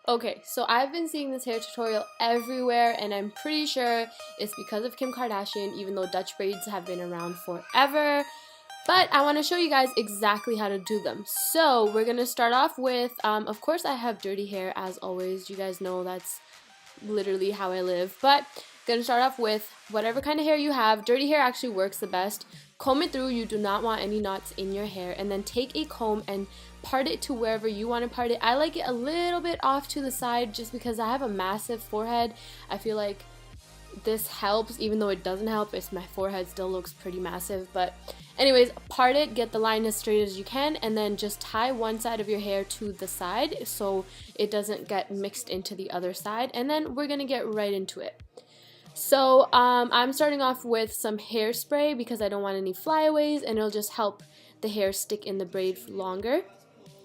Okay, so I've been seeing this hair tutorial everywhere, and I'm pretty sure it's because of Kim Kardashian, even though Dutch braids have been around forever. But I want to show you guys exactly how to do them. So we're going to start off with, of course I have dirty hair as always. You guys know that's literally how I live. But going to start off with whatever kind of hair you have. Dirty hair actually works the best. Comb it through. You do not want any knots in your hair. And then take a comb and part it to wherever you want to part it. I like it a little bit off to the side just because I have a massive forehead. I feel like this helps, even though it doesn't help. It's my forehead still looks pretty massive. But anyways, part it, get the line as straight as you can, and then just tie one side of your hair to the side so it doesn't get mixed into the other side. And then we're gonna get right into it. So I'm starting off with some hairspray because I don't want any flyaways, and it'll just help the hair stick in the braid longer.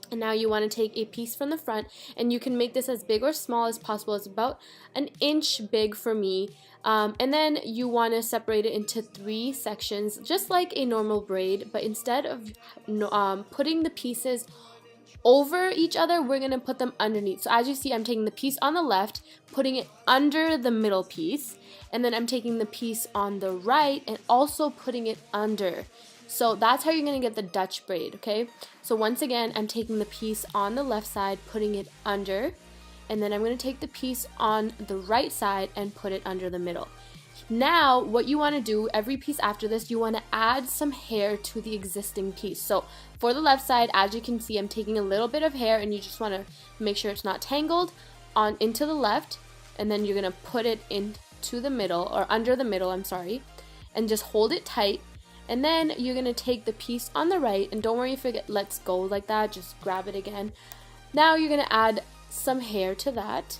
And now you want to take a piece from the front, and you can make this as big or small as possible. It's about an inch big for me. And then you want to separate it into 3 sections, just like a normal braid, but instead of putting the pieces over each other, we're going to put them underneath. So as you see, I'm taking the piece on the left, putting it under the middle piece, and then I'm taking the piece on the right and also putting it under. So that's how you're going to get the Dutch braid, okay? So once again, I'm taking the piece on the left side, putting it under, and then I'm going to take the piece on the right side and put it under the middle. Now, what you want to do, every piece after this, you want to add some hair to the existing piece. So for the left side, as you can see, I'm taking a little bit of hair, and you just want to make sure it's not tangled on into the left, and then you're going to put it into the middle, or under the middle, I'm sorry, and just hold it tight. And then you're going to take the piece on the right, and don't worry if it lets go like that, just grab it again. Now you're going to add some hair to that,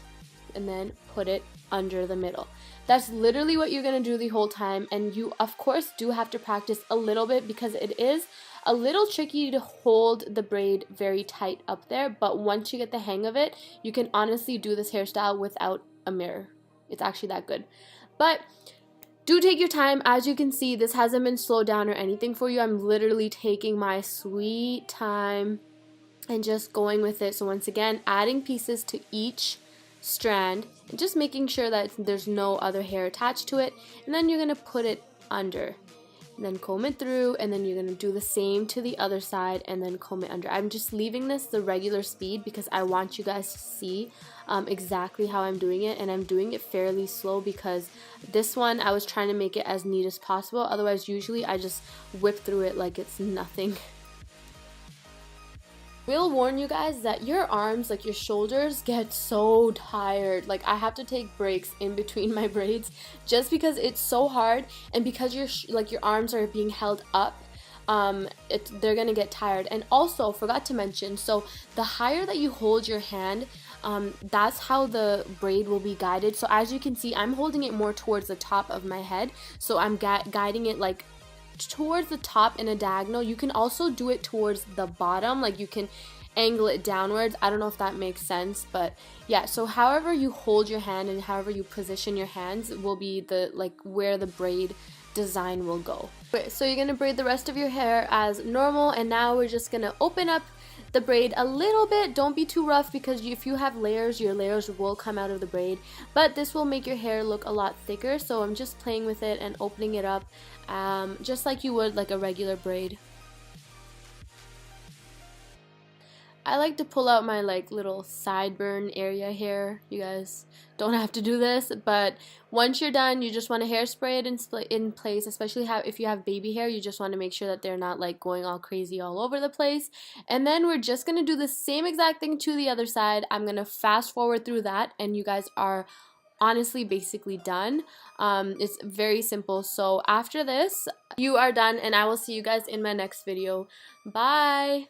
and then put it under the middle. That's literally what you're going to do the whole time, and you of course do have to practice a little bit because it is a little tricky to hold the braid very tight up there, but once you get the hang of it, you can honestly do this hairstyle without a mirror. It's actually that good. But do take your time. As you can see, this hasn't been slowed down or anything for you. I'm literally taking my sweet time and just going with it. So once again, adding pieces to each strand and just making sure that there's no other hair attached to it. And then you're going to put it under. And then comb it through, and then you're going to do the same to the other side and then comb it under. I'm just leaving this the regular speed because I want you guys to see exactly how I'm doing it, and I'm doing it fairly slow because this one I was trying to make it as neat as possible. Otherwise, usually I just whip through it like it's nothing. Will warn you guys that your arms, like your shoulders, get so tired. Like I have to take breaks in between my braids just because it's so hard, and because your arms are being held up, they're gonna get tired. And also, forgot to mention, so the higher that you hold your hand, that's how the braid will be guided. So as you can see, I'm holding it more towards the top of my head, so I'm guiding it like towards the top in a diagonal. You can also do it towards the bottom, like you can angle it downwards. I don't know if that makes sense, but yeah, so however you hold your hand and however you position your hands will be the where the braid design will go. Okay, so you're gonna braid the rest of your hair as normal, and now we're just gonna open up the braid a little bit. Don't be too rough because if you have layers, your layers will come out of the braid, but this will make your hair look a lot thicker. So I'm just playing with it and opening it up just like you would like a regular braid. I like to pull out my little sideburn area here. You guys don't have to do this, but once you're done, you just want to hairspray it in place, especially if you have baby hair. You just want to make sure that they're not going all crazy all over the place. And then we're just going to do the same exact thing to the other side. I'm going to fast forward through that, and you guys are honestly basically done. It's very simple. So after this, you are done, and I will see you guys in my next video. Bye!